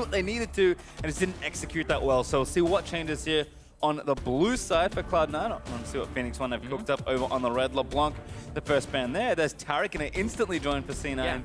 what they needed to and just didn't execute that well. So we'll see what changes here on the blue side for Cloud9. I want to see what Phoenix1 have cooked up over on the red. LeBlanc, the first ban there. There's Tariq going to instantly join for C9. Yeah.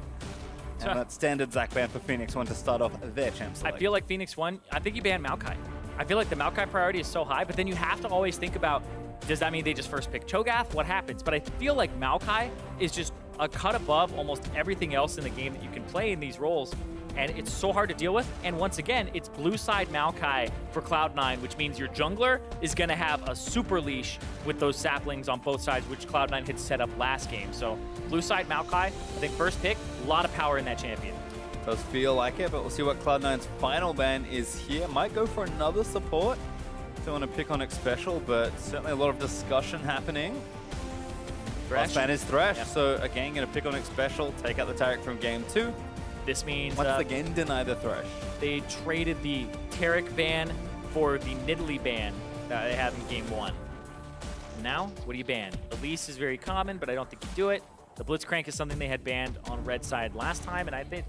And that standard Zac ban for Phoenix1 to start off their champ select. I feel like Phoenix1, I think you ban Maokai. I feel like the Maokai priority is so high, but then you have to always think about, does that mean they just first pick Cho'Gath? What happens? But I feel like Maokai is just a cut above almost everything else in the game that you can play in these roles. And it's so hard to deal with. And once again, it's blue side Maokai for Cloud9, which means your jungler is going to have a super leash with those saplings on both sides, which Cloud9 had set up last game. So blue side Maokai, I think first pick, a lot of power in that champion. Does feel like it, but we'll see what Cloud9's final ban is here. Might go for another support. Don't want to pick on Xpecial, but certainly a lot of discussion happening. Last ban is Thresh, so again, going to pick on Xpecial, take out the Tariq from game 2. This means once again deny the Thresh. They traded the Tariq ban for the Nidalee ban that they had in game 1. Now, what do you ban? Elise is very common, but I don't think you do it. The Blitzcrank is something they had banned on red side last time, and I think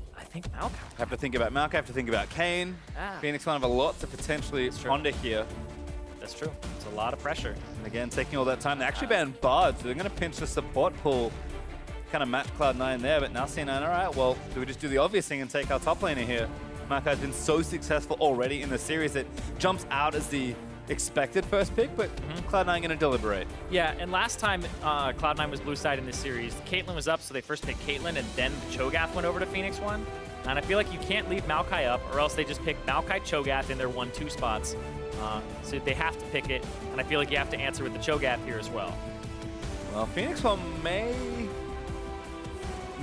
Maokai. Have to think about Maokai, have to think about Kayn. Phoenix1 have a lot to potentially ponder here. That's true. It's a lot of pressure. And again, taking all that time. They actually banned Bard, so they're going to pinch the support pool. Kind of match Cloud9 there, but now C9, all right, well, do we just do the obvious thing and take our top laner here? Maokai's been so successful already in the series that jumps out as the expected first pick, but Cloud9 going to deliberate. Yeah, and last time Cloud9 was blue side in this series, Caitlyn was up, so they first picked Caitlyn, and then Cho'Gath went over to Phoenix1. And I feel like you can't leave Maokai up, or else they just pick Maokai Cho'Gath in their 1-2 spots. So they have to pick it, and I feel like you have to answer with the Cho'Gath here as well. Well, Phoenix1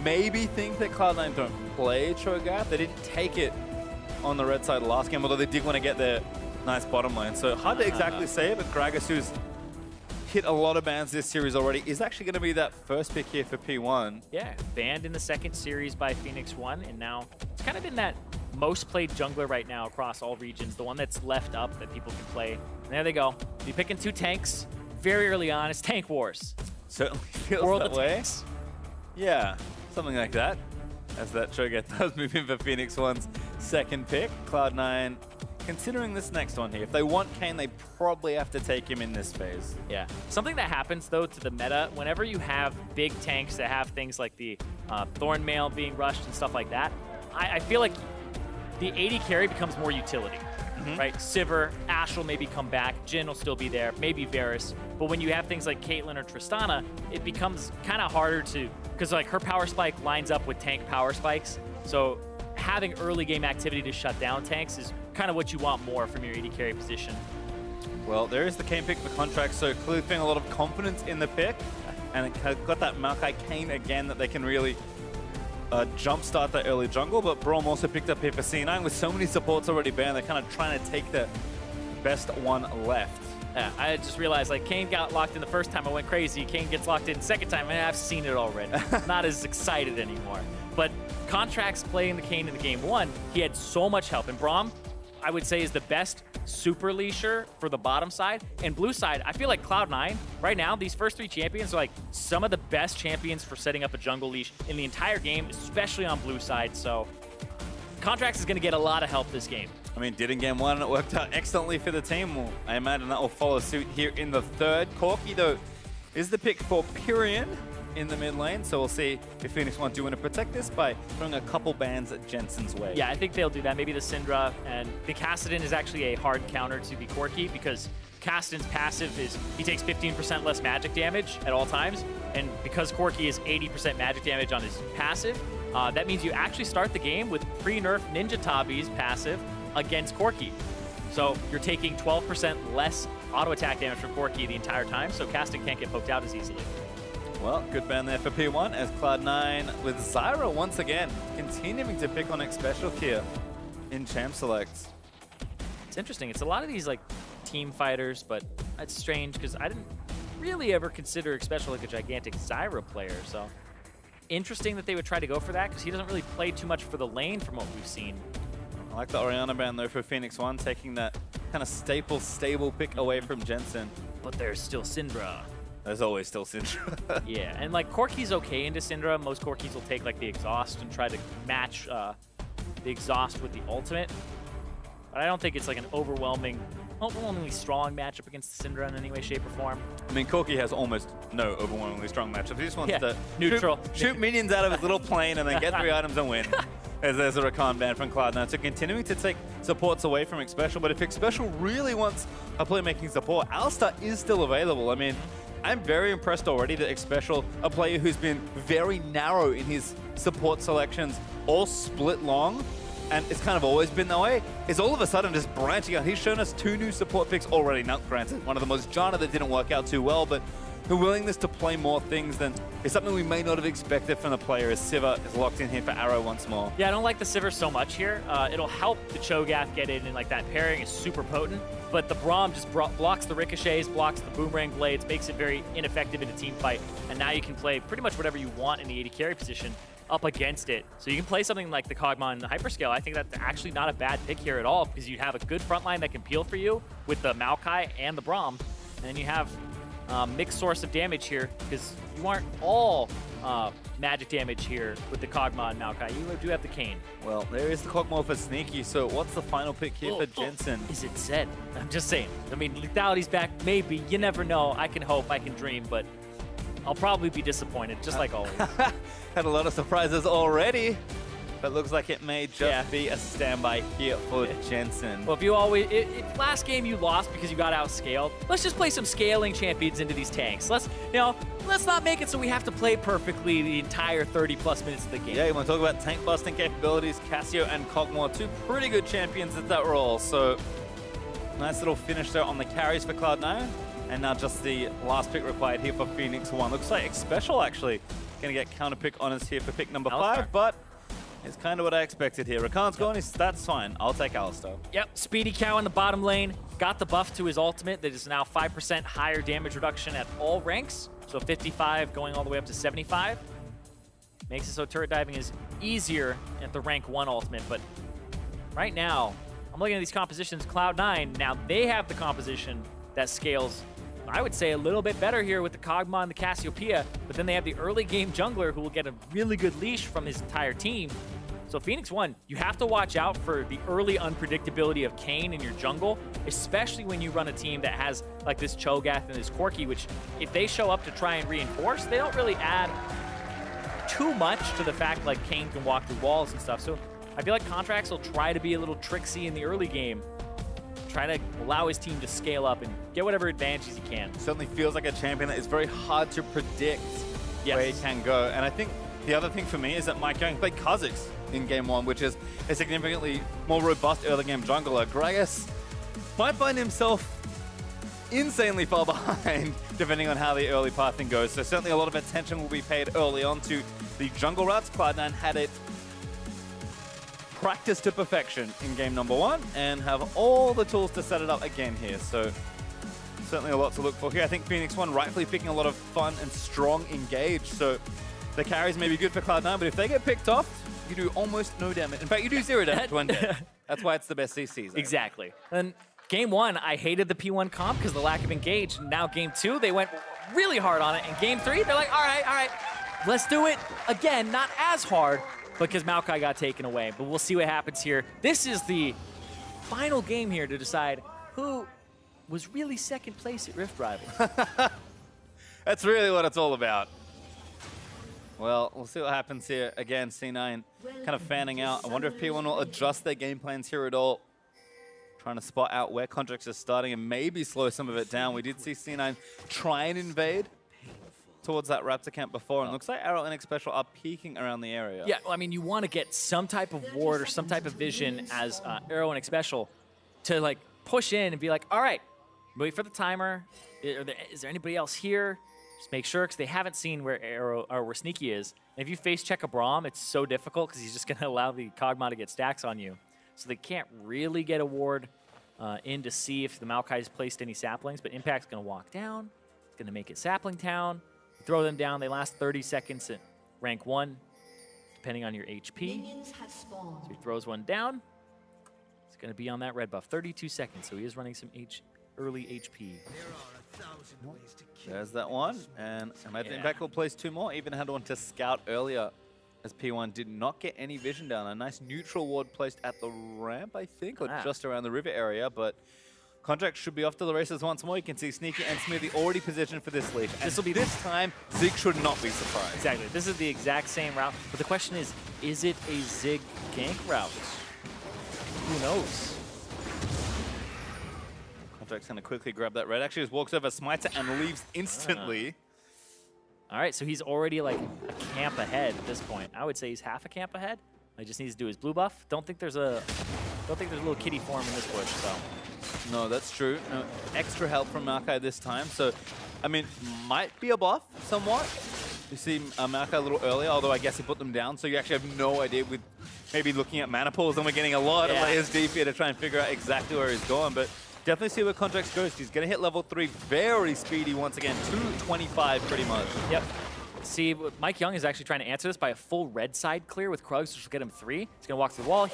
maybe think that Cloud9 don't play Cho'Gath. They didn't take it on the red side last game, although they did want to get their nice bottom lane. So hard to exactly say it, but Gragas, who's hit a lot of bans this series already, is actually going to be that first pick here for P1. Yeah, banned in the second series by Phoenix1, and now it's kind of been that most played jungler right now across all regions, the one that's left up that people can play. And there they go. Be picking 2 tanks very early on. It's Tank Wars. Certainly feels World that of way. Tanks. Yeah, something like that. As that Cho'Gath does move in for Phoenix1's second pick. Cloud9 considering this next one here. If they want Kayn, they probably have to take him in this phase. Yeah. Something that happens, though, to the meta, whenever you have big tanks that have things like the Thornmail being rushed and stuff like that, I feel like the AD carry becomes more utility. Right? Sivir, Ashe will maybe come back, Jhin will still be there, maybe Varus. But when you have things like Caitlyn or Tristana, it becomes kind of harder to, because like her power spike lines up with tank power spikes. So having early game activity to shut down tanks is kind of what you want more from your AD carry position. Well, there is the Kayn pick for Contractz, so clearly feeling a lot of confidence in the pick. And it has got that Maokai Kayn again that they can really jumpstart that early jungle, but Braum also picked up here for C9 with so many supports already banned. They're kind of trying to take the best one left. Yeah, I just realized like Kayn got locked in the first time, I went crazy. Kayn gets locked in the second time, and I've seen it already. Not as excited anymore. But Contractz playing the Kayn in the game 1, he had so much help. And Braum, I would say, is the best super leasher for the bottom side. And blue side, I feel like Cloud9, right now, these first 3 champions are like some of the best champions for setting up a jungle leash in the entire game, especially on blue side. So Contractz is going to get a lot of help this game. I mean, did in game 1, and it worked out excellently for the team. Well, I imagine that will follow suit here in the third. Corki, though, is the pick for Pirean in the mid lane, so we'll see if Phoenix1 do want to protect this by throwing a couple bans at Jensen's way. Yeah, I think they'll do that. Maybe the Syndra, and the Kassadin is actually a hard counter to the Corki because Kassadin's passive is he takes 15% less magic damage at all times, and because Corki is 80% magic damage on his passive, that means you actually start the game with pre-nerf Ninja Tabi's passive against Corki. So you're taking 12% less auto attack damage from Corki the entire time, so Kassadin can't get poked out as easily. Well, good ban there for P1 as Cloud9 with Zyra once again continuing to pick on Xpecial here in Champ Selects. It's interesting. It's a lot of these like team fighters, but it's strange because I didn't really ever consider Xpecial like a gigantic Zyra player. So interesting that they would try to go for that because he doesn't really play too much for the lane from what we've seen. I like the Orianna ban though for Phoenix1, taking that kind of stable pick away from Jensen. But there's still Syndra. There's always still Syndra. Yeah, and like Corki's okay into Syndra. Most Corkis will take like the exhaust and try to match the exhaust with the ultimate. But I don't think it's like an overwhelmingly strong matchup against the Syndra in any way, shape, or form. I mean, Corki has almost no overwhelmingly strong matchups. He just wants to neutral. shoot minions out of his little plane and then get 3 items and win. As there's a Rakan ban from Cloud9. So continuing to take supports away from Xpecial, but if Xpecial really wants a playmaking support, Alistar is still available. I mean, I'm very impressed already that Xpecial, a player who's been very narrow in his support selections, all split long, and it's kind of always been that way, is all of a sudden just branching out. He's shown us 2 new support picks already. Now, granted, one of the most Janna that didn't work out too well, but the willingness to play more things than is something we may not have expected from the player as Sivir is locked in here for Arrow once more. Yeah, I don't like the Sivir so much here. It'll help the Cho'Gath get in, and like that pairing is super potent, but the Braum just blocks the ricochets, blocks the boomerang blades, makes it very ineffective in a team fight, and now you can play pretty much whatever you want in the AD carry position up against it. So you can play something like the Kog'Maw and the Hyperscale. I think that's actually not a bad pick here at all, because you have a good front line that can peel for you with the Maokai and the Braum, and then you have mixed source of damage here, because you aren't all magic damage here with the Kog'Maw and Maokai. You do have the Kayn. Well, there is the Kog'Maw for Sneaky, so what's the final pick here for Jensen? Is it Zed? I'm just saying. I mean, lethality's back, maybe. You never know. I can hope, I can dream, but I'll probably be disappointed, just like always. Had a lot of surprises already, but looks like it may just be a standby here for Jensen. Well, if you always, if last game you lost because you got outscaled, let's just play some scaling champions into these tanks. Let's not make it so we have to play perfectly the entire 30+ minutes of the game. Yeah, you want to talk about tank busting capabilities? Cassio and Kog'Maw, 2 pretty good champions at that role. So nice little finish there on the carries for Cloud9. And now just the last pick required here for Phoenix1. Looks like Xpecial actually going to get counter pick on us here for pick number 5, but it's kind of what I expected here. Rakan's gone, that's fine. I'll take Alistar. Yep, Speedy Cow in the bottom lane. Got the buff to his ultimate that is now 5% higher damage reduction at all ranks. So 55 going all the way up to 75. Makes it so turret diving is easier at the rank 1 ultimate. But right now, I'm looking at these compositions. Cloud9, now they have the composition that scales, I would say, a little bit better here with the Kog'Maw and the Cassiopeia, but then they have the early game jungler who will get a really good leash from his entire team. So Phoenix1, you have to watch out for the early unpredictability of Kayn in your jungle, especially when you run a team that has like this Cho'Gath and this Corki, which if they show up to try and reinforce, they don't really add too much to the fact like Kayn can walk through walls and stuff. So I feel like Contractz will try to be a little tricksy in the early game, try to allow his team to scale up and get whatever advantages he can. Certainly feels like a champion that is very hard to predict where he can go. And I think the other thing for me is that MikeYeung played Kha'Zix in game 1, which is a significantly more robust early game jungler. Gragas might find himself insanely far behind depending on how the early pathing goes. So certainly a lot of attention will be paid early on to the jungle routes. Cloud9 had it practiced to perfection in game number 1 and have all the tools to set it up again here. So certainly a lot to look for here. I think Phoenix1 rightfully picking a lot of fun and strong engage. So the carries may be good for Cloud9, but if they get picked off, you do almost no damage. In fact, you do 0 damage one day. That's why it's the best CC zone. Exactly. And game 1, I hated the P1 comp because of the lack of engage. Now game 2, they went really hard on it. And game 3, they're like, all right, let's do it again. Not as hard, because Maokai got taken away. But we'll see what happens here. This is the final game here to decide who was really second place at Rift Rivals. That's really what it's all about. Well, we'll see what happens here. Again, C9 kind of fanning out. I wonder if P1 will adjust their game plans here at all. Trying to spot out where Contractz is starting and maybe slow some of it down. We did see C9 try and invade towards that Raptor camp before, and it looks like Arrow and Xpecial are peeking around the area. Yeah, well, I mean, you want to get some type of ward or some type of vision as Arrow and Xpecial to like push in and be like, all right, wait for the timer. Is there anybody else here? Just make sure, because they haven't seen where Arrow or where Sneaky is. And if you face check a Braum, it's so difficult because he's just going to allow the Kog'Maw to get stacks on you. So they can't really get a ward in to see if the Maokai's placed any saplings, but Impact's going to walk down. It's going to make it Sapling Town. Throw them down. They last 30 seconds at rank 1, depending on your HP. So he throws one down. It's going to be on that red buff. 32 seconds, so he is running some early HP. There's that one, and I think Impact will place 2 more. Even had one to scout earlier as P1 did not get any vision down. A nice neutral ward placed at the ramp, I think, or just around the river area, but Contractz should be off to the races once more. You can see Sneaky and Smoothie already positioned for this lead. This will be this time, Zig should not be surprised. Exactly. This is the exact same route. But the question is it a Zig gank route? Who knows? Contractz going to quickly grab that red. Actually just walks over, smites it, and leaves instantly. All right, so he's already like a camp ahead at this point. I would say he's half a camp ahead. He just needs to do his blue buff. Don't think there's a little kitty form in this bush, so. No, that's true. No extra help from Maokai this time. So, I mean, might be a buff somewhat. You see Maokai a little earlier, although I guess he put them down. So you actually have no idea with maybe looking at mana pools, and we're getting a lot of layers deep here to try and figure out exactly where he's going. But definitely see where Contractz goes. He's going to hit level 3 very speedy once again. 225 pretty much. Yep. See, MikeYeung is actually trying to answer this by a full red side clear with Krugs, which will get him 3. He's going to walk through the wall.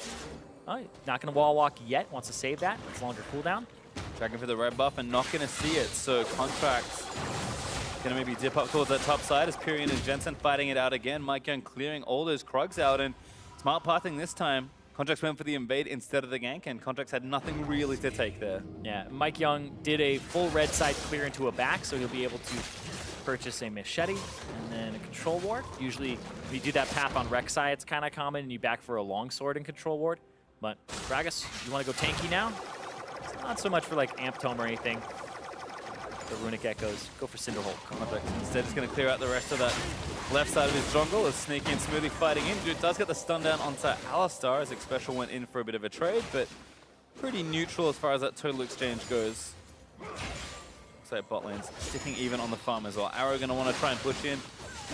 Oh, not going to wall walk yet. Wants to save that. It's longer cooldown. Tracking for the red buff and not going to see it. So Contractz going to maybe dip up towards that top side as Pirean and Jensen fighting it out again. MikeYeung clearing all those Krugs out, and smart pathing this time. Contractz went for the invade instead of the gank, and Contractz had nothing really to take there. Yeah, MikeYeung did a full red side clear into a back, so he'll be able to purchase a machete and then a control ward. Usually, if you do that path on Rek'Sai, it's kind of common, and you back for a long sword and control ward. But Gragas, you want to go tanky now? It's not so much for like Amp Tome or anything. The Runic Echoes, go for Cinderhold. Contractz instead is going to clear out the rest of that left side of his jungle as Sneaky and Smoothie fighting in. Dude does get the stun down onto Alistar as Xpecial went in for a bit of a trade, but pretty neutral as far as that total exchange goes. Looks like bot lane's sticking even on the farm as well. Arrow going to want to try and push in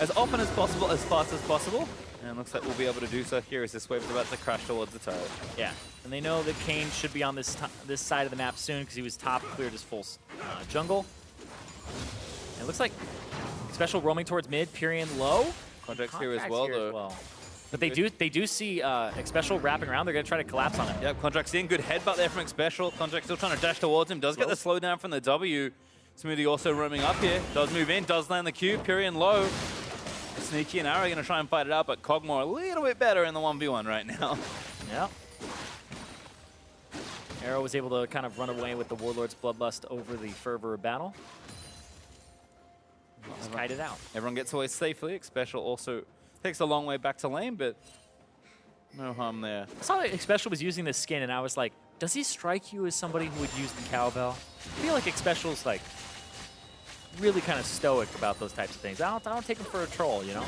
as often as possible, as fast as possible. And looks like we'll be able to do so here as this wave is about to crash towards the turret. Yeah, and they know that Kayn should be on this side of the map soon because he was top, cleared his full jungle. And it looks like Xpecial roaming towards mid, Pirean low. Contractz here as well, though. But they do see Xpecial wrapping around. They're going to try to collapse on him. Yep, Contractz seeing good headbutt there from Xpecial. Contractz still trying to dash towards him. Does get the slowdown from the W. Smoothie also roaming up here. Does move in, does land the Q. Pirean low. Sneaky and Arrow going to try and fight it out, but Kog'Maw a little bit better in the 1v1 right now. Yeah. Arrow was able to kind of run away with the Warlord's Bloodlust over the fervor of battle. Just kite it out. Everyone gets away safely. Xpecial also takes a long way back to lane, but no harm there. I saw that Xpecial was using this skin, and I was like, does he strike you as somebody who would use the cowbell? I feel like Xpecial's like really kind of stoic about those types of things. I don't take him for a troll, you know?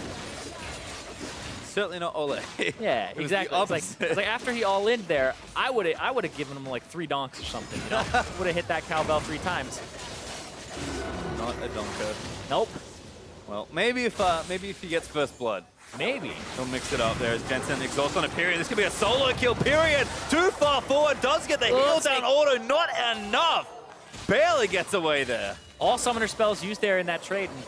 Certainly not Ole. Yeah, exactly. It's like after he all-in there, I would have given him like 3 donks or something, you know? Would have hit that cowbell 3 times. Not a donker. Nope. Well, maybe if he gets first blood. Maybe. He'll mix it up there as Jensen exhausts on a Pirean. This could be a solo kill. Pirean too far forward. Does get the heal down auto. Not enough. Barely gets away there. All summoner spells used there in that trade. And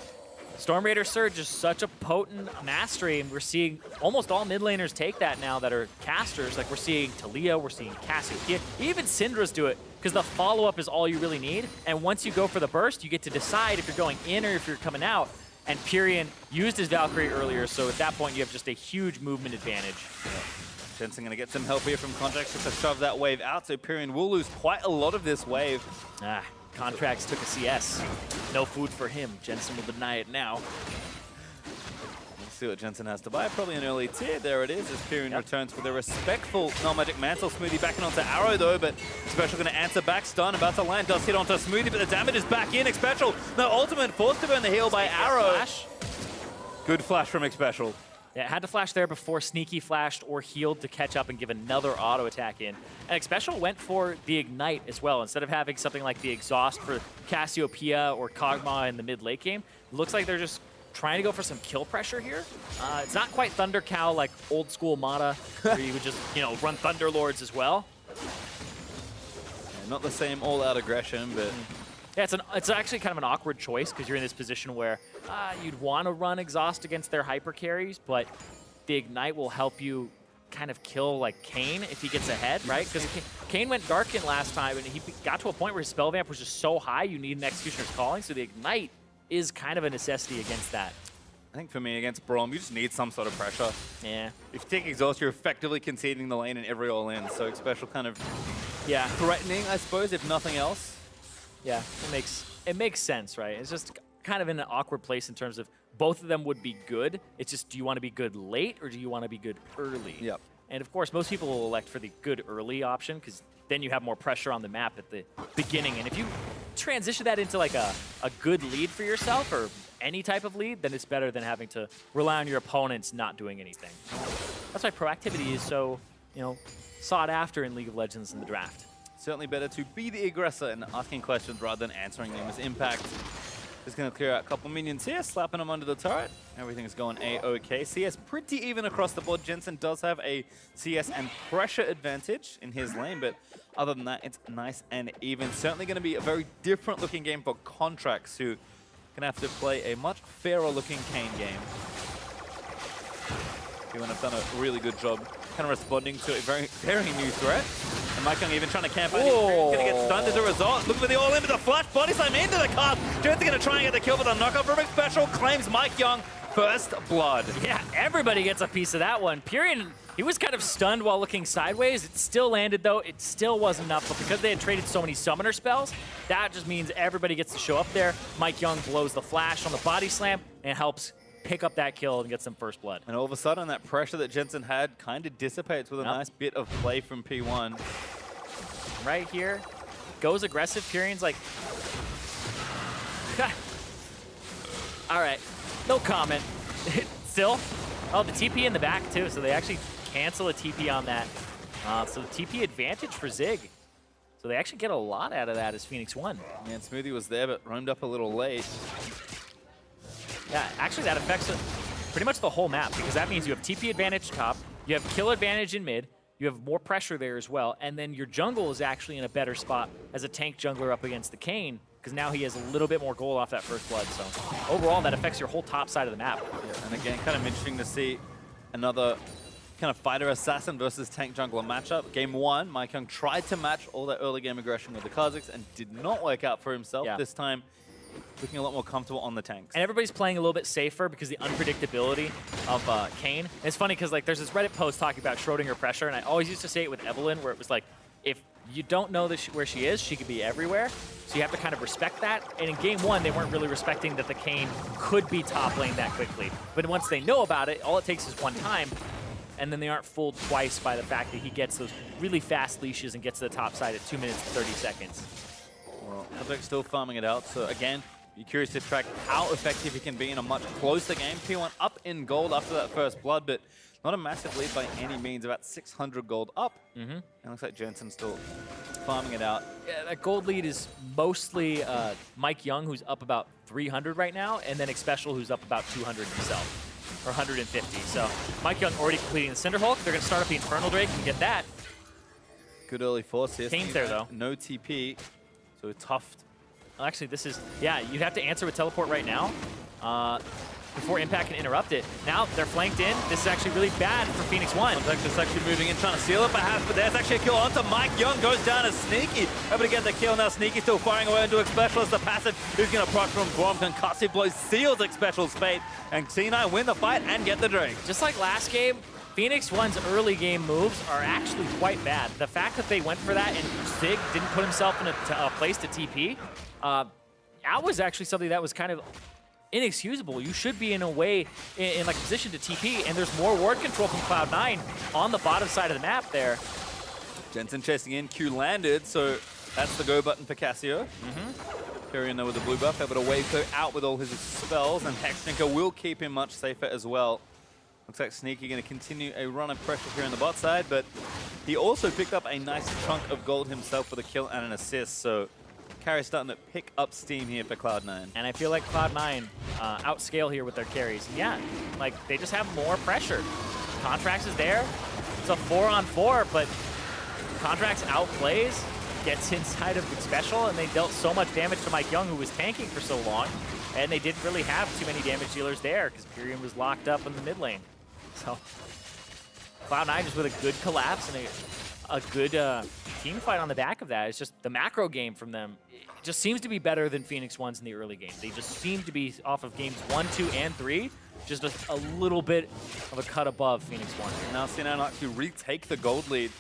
Storm Raider Surge is such a potent mastery, and we're seeing almost all mid laners take that now that are casters. Like we're seeing Talia, we're seeing Cassiopeia, even Syndra's do it, because the follow-up is all you really need. And once you go for the burst, you get to decide if you're going in or if you're coming out. And Pirean used his Valkyrie earlier, so at that point you have just a huge movement advantage. Yeah. Jensen going to get some help here from Contractz just to shove that wave out, so Pirean will lose quite a lot of this wave. Contractz took a CS. No food for him. Jensen will deny it now. Let's see what Jensen has to buy. Probably an early tier. There it is as Pirean returns with a respectful non-magic mantle. Smoothie backing onto Arrow though, but Xpecial going to answer back. Stun about to land. Does hit onto Smoothie, but the damage is back in. Xpecial, no ultimate, forced to burn the heal by Arrow. Flash. Good flash from Xpecial. Yeah, had to flash there before Sneaky flashed or healed to catch up and give another auto attack in. And Xpecial went for the Ignite as well. Instead of having something like the Exhaust for Cassiopeia or Kog'Maw in the mid-late game, looks like they're just trying to go for some kill pressure here. It's not quite Thunder Cow like old school Mata, where you would just, run Thunder Lords as well. Yeah, not the same all-out aggression, but... Yeah, it's actually kind of an awkward choice because you're in this position where you'd want to run Exhaust against their hyper carries, but the Ignite will help you kind of kill like Kayn if he gets ahead, right? Because Kayn went Darkin last time and he got to a point where his spell vamp was just so high you need an Executioner's Calling, so the Ignite is kind of a necessity against that. I think for me, against Braum, you just need some sort of pressure. Yeah. If you take exhaust, you're effectively conceding the lane in every all-in. So Xpecial kind of threatening, I suppose, if nothing else. Yeah, it makes sense, right? It's just kind of in an awkward place in terms of both of them would be good. It's just, do you want to be good late or do you want to be good early? Yep. And of course, most people will elect for the good early option because then you have more pressure on the map at the beginning. And if you transition that into like a good lead for yourself or any type of lead, then it's better than having to rely on your opponents not doing anything. That's why proactivity is so, sought after in League of Legends in the draft. Certainly better to be the aggressor and asking questions rather than answering them as impact. Just going to clear out a couple minions here, slapping them under the turret. Everything's going A-OK. CS pretty even across the board. Jensen does have a CS and pressure advantage in his lane, but other than that, it's nice and even. Certainly going to be a very different looking game for Contractz, who going to have to play a much fairer looking Kayn game. P1 have done a really good job kind of responding to a very, very new threat. And MikeYeung even trying to camp out. He's going to get stunned as a result. Looking for the all-in with the flash body slam into the cast. Jensen going to try and get the kill with a knockoff. EpicSkillshot claims MikeYeung first blood. Yeah, everybody gets a piece of that one. Pirean, he was kind of stunned while looking sideways. It still landed, though. It still wasn't enough. But because they had traded so many summoner spells, that just means everybody gets to show up there. MikeYeung blows the flash on the body slam and helps pick up that kill and get some first blood. And all of a sudden, that pressure that Jensen had kind of dissipates with a nice bit of play from P1. Right here, goes aggressive. Pirean's like, all right, no comment. Still, oh, the TP in the back too, so they actually cancel a TP on that. So the TP advantage for Zig. So they actually get a lot out of that as Phoenix1. Yeah, and Smoothie was there, but roamed up a little late. Yeah, actually that affects pretty much the whole map because that means you have TP advantage top, you have kill advantage in mid, you have more pressure there as well, and then your jungle is actually in a better spot as a tank jungler up against the Kayn because now he has a little bit more gold off that first blood. So overall, that affects your whole top side of the map. Yeah, and again, kind of interesting to see another kind of fighter assassin versus tank jungler matchup. Game 1, MikeYeung tried to match all that early game aggression with the Kazakhs and did not work out for himself. This time, looking a lot more comfortable on the tanks. And everybody's playing a little bit safer because the unpredictability of Kayn. And it's funny because like there's this Reddit post talking about Schrodinger pressure, and I always used to say it with Evelyn, where it was like, if you don't know where she is, she could be everywhere. So you have to kind of respect that. And in game 1, they weren't really respecting that the Kayn could be top lane that quickly. But once they know about it, all it takes is one time, and then they aren't fooled twice by the fact that he gets those really fast leashes and gets to the top side at 2 minutes and 30 seconds. Well, Epic still farming it out, so again, be curious to track how effective he can be in a much closer game. P1 up in gold after that first blood, but not a massive lead by any means, about 600 gold up. And looks like Jensen still farming it out. Yeah, that gold lead is mostly MikeYeung, who's up about 300 right now, and then Xpecial, who's up about 200 himself, or 150. So MikeYeung already completing the Cinder Hulk. They're going to start up the Infernal Drake and get that. Good early force here. Kayn's there, though. No TP, so tough. Actually, this is, yeah, you'd have to answer with teleport right now before Impact can interrupt it. Now they're flanked in. This is actually really bad for Phoenix1. Contractz actually moving in, trying to seal it perhaps, but there's actually a kill onto MikeYeung. Goes down as Sneaky. Able to get the kill now. Sneaky still firing away into Xpecial as the passive. Who's going to proc from Braum? Concussive blow seals Xpecial's fate. And C9 win the fight and get the Drake. Just like last game, Phoenix1's early game moves are actually quite bad. The fact that they went for that and Zig didn't put himself in a place to TP, that was actually something that was kind of inexcusable. You should be in a way in like position to TP, and there's more ward control from Cloud9 on the bottom side of the map there. Jensen chasing in, Q landed, so that's the go button for Cassio. Pirean there with the blue buff, able to wave her out with all his spells, and Hexdrinker will keep him much safer as well. Looks like Sneaky going to continue a run of pressure here on the bot side, but he also picked up a nice chunk of gold himself with a kill and an assist, so carry's starting to pick up steam here for Cloud9. And I feel like Cloud9 outscale here with their carries. Yeah, like they just have more pressure. Contractz is there. It's a 4-on-4, but Contractz outplays, gets inside of Xpecial, and they dealt so much damage to MikeYeung, who was tanking for so long, and they didn't really have too many damage dealers there because Pirean was locked up in the mid lane. So Cloud9 just with a good collapse and a good team fight on the back of that. It's just the macro game from them. It just seems to be better than Phoenix1's in the early game. They just seem to be off of games 1, 2, and 3, just a little bit of a cut above Phoenix1. Now C9 actually retake the gold lead.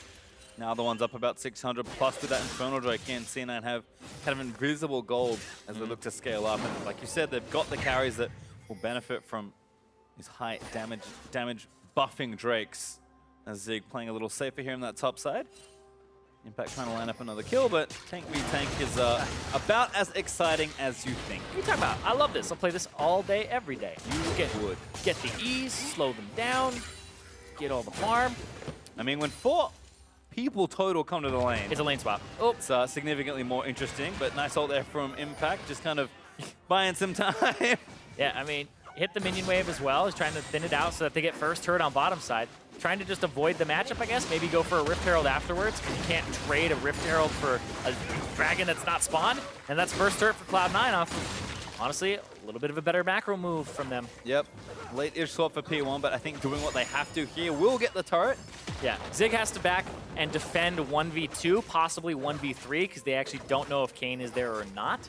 Now the one's up about 600 plus with that Infernal Drake in. C9 have kind of invisible gold as they look to scale up. And like you said, they've got the carries that will benefit from these high damage buffing Drakes. As Zig playing a little safer here on that top side. Impact trying to line up another kill, but tank v tank is about as exciting as you think. What are you talking about? I love this. I'll play this all day, every day. You get the ease, slow them down, get all the farm. I mean, when 4 people total come to the lane, it's a lane swap. Oh, it's significantly more interesting, but nice ult there from Impact, just kind of buying some time. Yeah, I mean, hit the minion wave as well. He's trying to thin it out so that they get first turret on bottom side. Trying to just avoid the matchup, I guess. Maybe go for a Rift Herald afterwards, because you can't trade a Rift Herald for a dragon that's not spawned. And that's first turret for Cloud9 off. Honestly, a little bit of a better macro move from them. Yep. Late-ish swap for P1, but I think doing what they have to here will get the turret. Yeah, Zig has to back and defend 1v2, possibly 1v3, because they actually don't know if Kayn is there or not.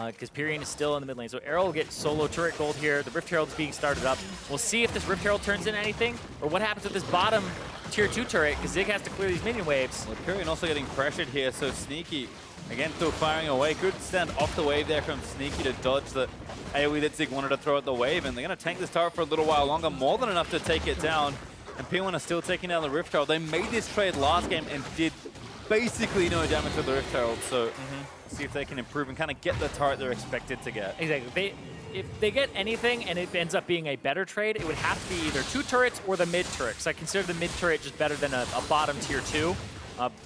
Because Pirean is still in the mid lane. So Arrow will get solo turret gold here. The Rift Herald's being started up. We'll see if this Rift Herald turns into anything, or what happens with this bottom tier 2 turret, because Zig has to clear these minion waves. Well, Pirean also getting pressured here, so Sneaky, again, still firing away. Good stand off the wave there from Sneaky to dodge the AoE that Zig wanted to throw at the wave, and they're going to tank this turret for a little while longer, more than enough to take it down. And P1 are still taking down the Rift Herald. They made this trade last game and did basically no damage to the Rift Herald, so see if they can improve and kind of get the turret they're expected to get. Exactly. If they get anything and it ends up being a better trade, it would have to be either 2 turrets or the mid turret. Because I consider the mid turret just better than a bottom tier 2.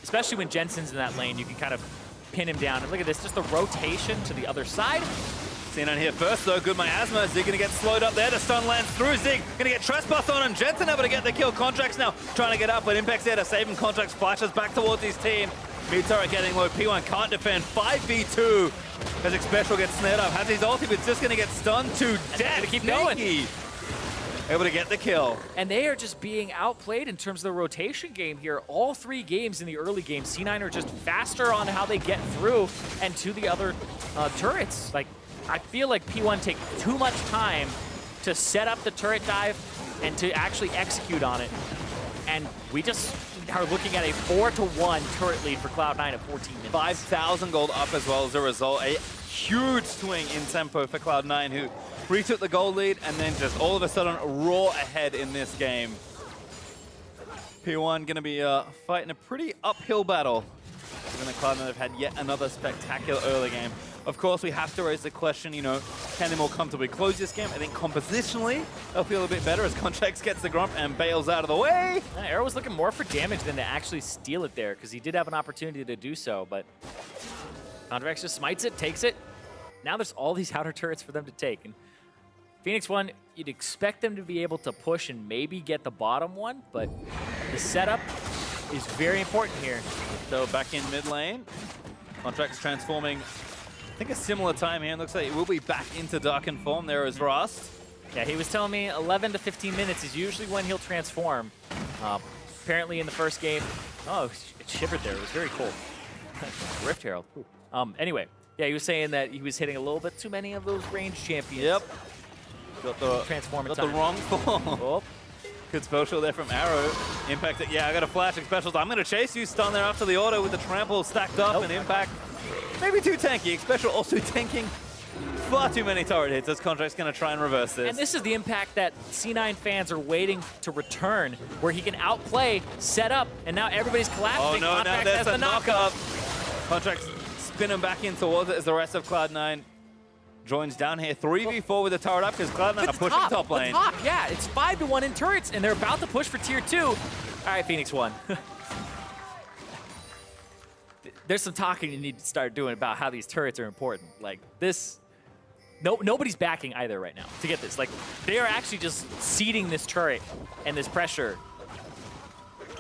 Especially when Jensen's in that lane, you can kind of pin him down. And look at this, just the rotation to the other side. C9 here first though, good miasma. Zig gonna get slowed up there, the stun lands through. Zig gonna get trespass on him. Jensen able to get the kill. Contractz now trying to get up, but Impact's there to save him. Contractz flashes back towards his team. Mid turret getting low, P1 can't defend. 5v2 as Xpecial gets snared up. Has his ulti, but it's just gonna get stunned to death. Gonna keep going. Able to get the kill. And they are just being outplayed in terms of the rotation game here. All 3 games in the early game, C9 are just faster on how they get through and to the other turrets. Like, I feel like P1 take too much time to set up the turret dive and to actually execute on it. And we just are looking at a 4-1 turret lead for Cloud9 at 14 minutes. 5,000 gold up as well as a result. A huge swing in tempo for Cloud9, who retook the gold lead and then just all of a sudden roar ahead in this game. P1 going to be fighting a pretty uphill battle. Given that Cloud9 have had yet another spectacular early game. Of course, we have to raise the question, you know, can they more comfortably close this game? I think compositionally, they'll feel a bit better as Contractz gets the grump and bails out of the way. Yeah, Arrow was looking more for damage than to actually steal it there, because he did have an opportunity to do so, but Contractz just smites it, takes it. Now there's all these outer turrets for them to take. And Phoenix1, you'd expect them to be able to push and maybe get the bottom one, but the setup is very important here. So back in mid lane, Contractz transforming, I think a similar time here. It looks like it will be back into Darkened form. There is Rust. Yeah, he was telling me 11 to 15 minutes is usually when he'll transform. Apparently in the first game, oh, it shivered there. It was very cool. Rift Herald. Anyway, yeah, he was saying that he was hitting a little bit too many of those ranged champions. Yep. Got the wrong form. Oh. Good special there from Arrow. Impact it. Yeah, I got a flash Xpecial. I'm going to chase you. Stun there after the auto with the trample stacked up, and Impact maybe too tanky. Xpecial also tanking far too many turret hits as Contract's going to try and reverse this. And this is the Impact that C9 fans are waiting to return, where he can outplay, set up, and now everybody's collapsing. Oh no, now there's the a knock-up. Contract's spinning back in towards it as the rest of Cloud9 joins down here. 3v4 with the turret up because Cloud9 are pushing top lane. Yeah, it's 5-1 in turrets, and they're about to push for tier 2. All right, Phoenix1. There's some talking you need to start doing about how these turrets are important. Like this, nobody's backing either right now to get this. Like they are actually just seeding this turret and this pressure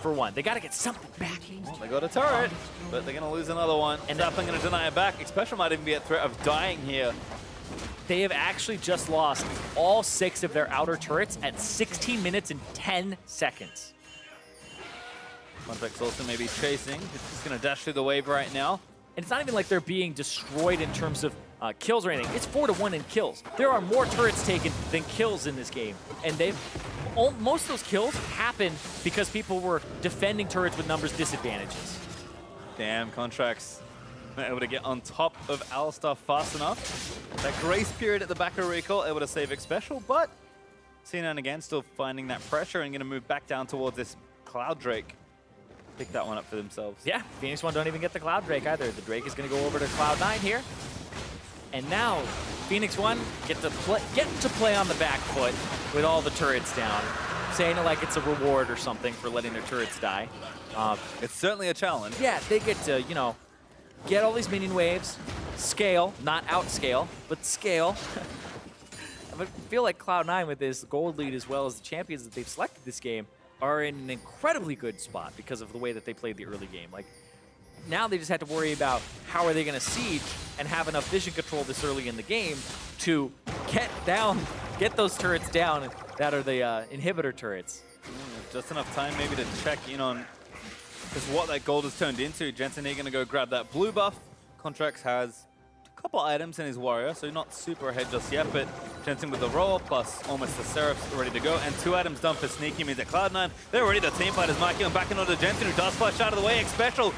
for one. They got to get something back. Well, they got a turret, but they're going to lose another one. And Zapling going to deny it back. Xpecial might even be at threat of dying here. They have actually just lost all 6 of their outer turrets at 16 minutes and 10 seconds. Contractz also maybe chasing. It's just going to dash through the wave right now. And it's not even like they're being destroyed in terms of kills or anything. It's 4-1 in kills. There are more turrets taken than kills in this game. And most of those kills happen because people were defending turrets with numbers disadvantages. Damn, Contractz not able to get on top of Alistar fast enough. That grace period at the back of recall, able to save Xpecial, but C9 again still finding that pressure and going to move back down towards this Cloud Drake. Pick that one up for themselves. Yeah, Phoenix1 don't even get the Cloud Drake either. The Drake is going to go over to Cloud9 here. And now Phoenix1 get to play on the back foot with all the turrets down, saying it like it's a reward or something for letting their turrets die. It's certainly a challenge. Yeah, they get to, you know, get all these minion waves, scale, not outscale, but scale. I feel like Cloud9 with this gold lead as well as the champions that they've selected this game are in an incredibly good spot because of the way that they played the early game. Like, now they just have to worry about how are they going to siege and have enough vision control this early in the game to get those turrets down that are the inhibitor turrets. Just enough time maybe to check in on just what that gold has turned into. Jensen here going to go grab that blue buff. Contractz has a couple items in his warrior, so not super ahead just yet, but Jensen with the roll, plus almost the Seraphs ready to go, and 2 items done for Sneaky means that Cloud9, they're ready. The team fighters MikeYeung back into Jensen, who does flash out of the way. Xpecial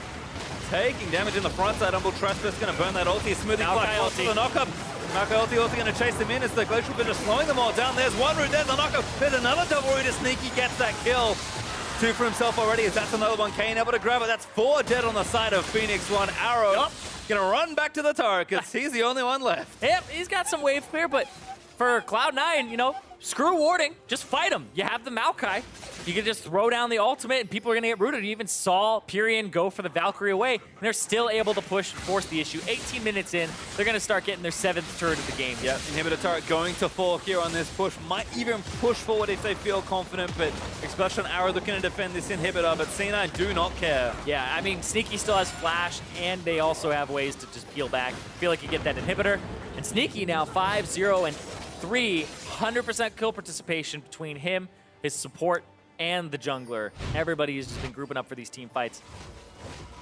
taking damage in the front side. Humble Trespass going to burn that ulti. Smoothie flash off to the knockup. Maokai ulti also going to chase them in as the Glacial Bit is slowing them all down. There's one root, there's the knockup. There's another double root as Sneaky gets that kill. 2 for himself already, as that's another one. Kayn able to grab it. That's 4 dead on the side of Phoenix1. Arrow going to run back to the turret because he's the only one left. Yep, he's got some wave clear, but for Cloud9, you know, screw warding. Just fight him. You have the Maokai. You can just throw down the ultimate and people are going to get rooted. You even saw Pirean go for the Valkyrie away, and they're still able to push and force the issue. 18 minutes in, they're going to start getting their 7th turret of the game. Yep, inhibitor turret going to fall here on this push. Might even push forward if they feel confident, but Xpecial and Arrow looking to defend this inhibitor, but C9 do not care. Yeah, I mean, Sneaky still has flash, and they also have ways to just peel back. Feel like you get that inhibitor. And Sneaky now 5-0 and 3, 100% kill participation between him, his support, and the jungler. Everybody has just been grouping up for these team fights.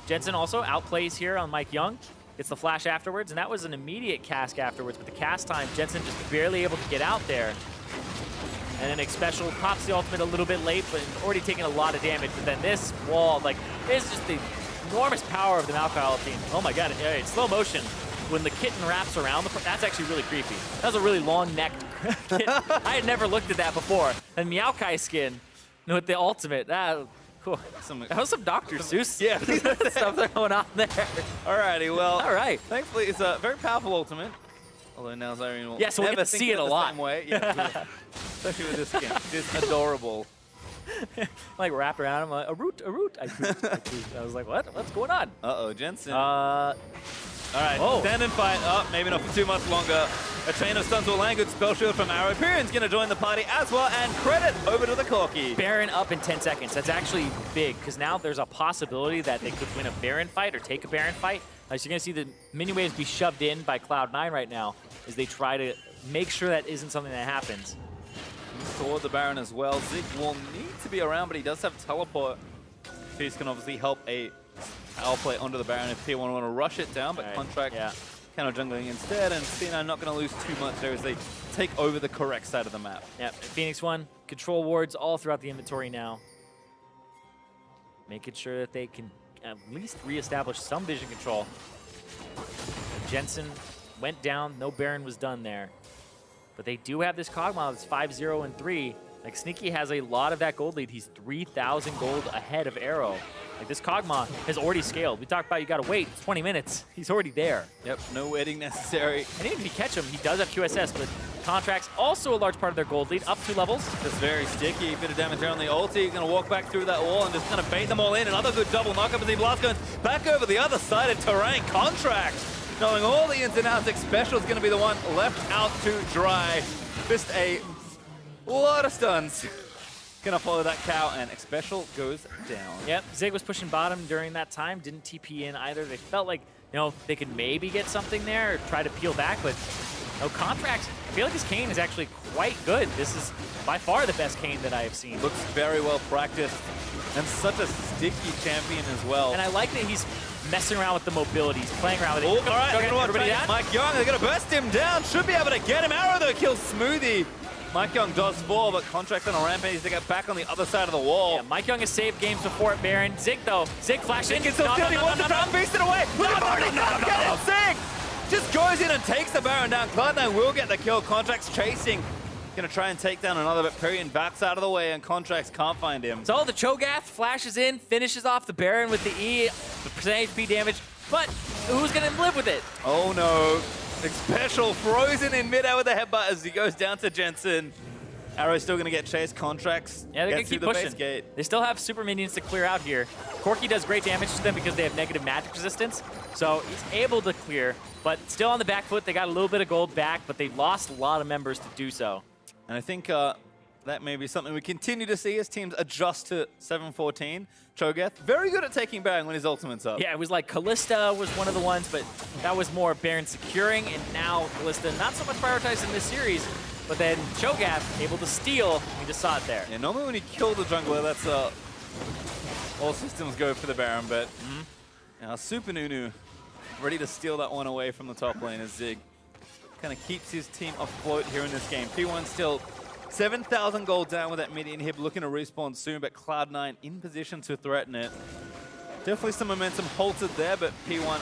Jensen also outplays here on MikeYeung. Gets the flash afterwards, and that was an immediate cask afterwards, but the cast time, Jensen just barely able to get out there. And then Xpecial pops the ultimate a little bit late, but already taking a lot of damage. But then this wall, like, this is just the enormous power of the Maokai team. Oh my god, it's slow motion. When the kitten wraps around, that's actually really creepy. That was a really long-necked kitten. I had never looked at that before. And Maokai skin with the ultimate, that was some Dr. Seuss stuff that's going on there. Alrighty, well, all right. Thankfully, it's a very powerful ultimate. Although now Zirene will so we get to see it a lot. Way. Yeah, especially with this skin. It's adorable. Like wrapped around him, a root. I was like, what's going on? Uh-oh, Jensen. All right, stand and fight. Oh, maybe not for too much longer. A chain of stuns will land. Good spell shield from Arrow. Pirean's going to join the party as well, and credit over to the Corki. Baron up in 10 seconds. That's actually big, because now there's a possibility that they could win a Baron fight or take a Baron fight. So you're going to see the minion waves be shoved in by Cloud9 right now as they try to make sure that isn't something that happens. Toward the Baron as well. Zig will need to be around, but he does have teleport. These can obviously help a power play onto the Baron if P1 want to rush it down, but Contractz counter jungling instead, and C9 not going to lose too much there as they take over the correct side of the map. Yep, Phoenix1 control wards all throughout the inventory now, making sure that they can at least reestablish some vision control. Jensen went down, no Baron was done there, but they do have this Kog'Maw that's 5-0 and 3. Like, Sneaky has a lot of that gold lead. He's 3,000 gold ahead of Arrow. Like, this Kog'Maw has already scaled. We talked about you got to wait 20 minutes. He's already there. Yep, no waiting necessary. And even if you catch him, he does have QSS, but Contractz also a large part of their gold lead, up 2 levels. Just very sticky. Bit of damage there on the ulti. Going to walk back through that wall and just kind of bait them all in. Another good double knockup as he blasts going back over the other side of terrain. Contractz, knowing all the ins and outs, Xpecial is going to be the one left out to dry. Just a lot of stuns. Gonna follow that cow, and Xpecial goes down. Yep, Zig was pushing bottom during that time, didn't TP in either. They felt like, you know, they could maybe get something there or try to peel back, but no Contractz. I feel like his Kayn is actually quite good. This is by far the best Kayn that I have seen. Looks very well practiced, and such a sticky champion as well. And I like that he's messing around with the mobilities, playing around with it. Oh, all right, Everybody down? MikeYeung, they're going to burst him down. Should be able to get him. Arrow, though, kills Smoothie. MikeYeung does fall, but Contractz on a rampage to get back on the other side of the wall. Yeah, MikeYeung has saved games before at Baron. Zig, though. Zig flashing. He wants to try and beast it away. Get it, Zig! Just goes in and takes the Baron down. Cloud9 will get the kill. Contractz chasing. Gonna try and take down another, but Pirean backs out of the way and Contractz can't find him. So the Cho'Gath flashes in, finishes off the Baron with the E, the percent HP damage, but who's gonna live with it? Oh no. Xpecial frozen in midair with the headbutt as he goes down to Jensen. Arrow's still gonna get chased. Contractz Yeah, they're gonna gets through keep the pushing. base gate. They still have super minions to clear out here. Corki does great damage to them because they have negative magic resistance, so he's able to clear, but still on the back foot. They got a little bit of gold back, but they lost a lot of members to do so. And I think that may be something we continue to see as teams adjust to 7-14. Cho'Gath, very good at taking Baron when his ultimate's up. Yeah, it was like Kalista was one of the ones, but that was more Baron securing, and now Kalista not so much prioritized in this series, but then Cho'Gath able to steal. We just saw it there. Yeah, normally when you kill the jungler, that's all systems go for the Baron, but now Super Nunu ready to steal that one away from the top lane as Zig kind of keeps his team afloat here in this game. P1 still 7,000 gold down with that mid inhib, looking to respawn soon, but Cloud9 in position to threaten it. Definitely some momentum halted there, but P1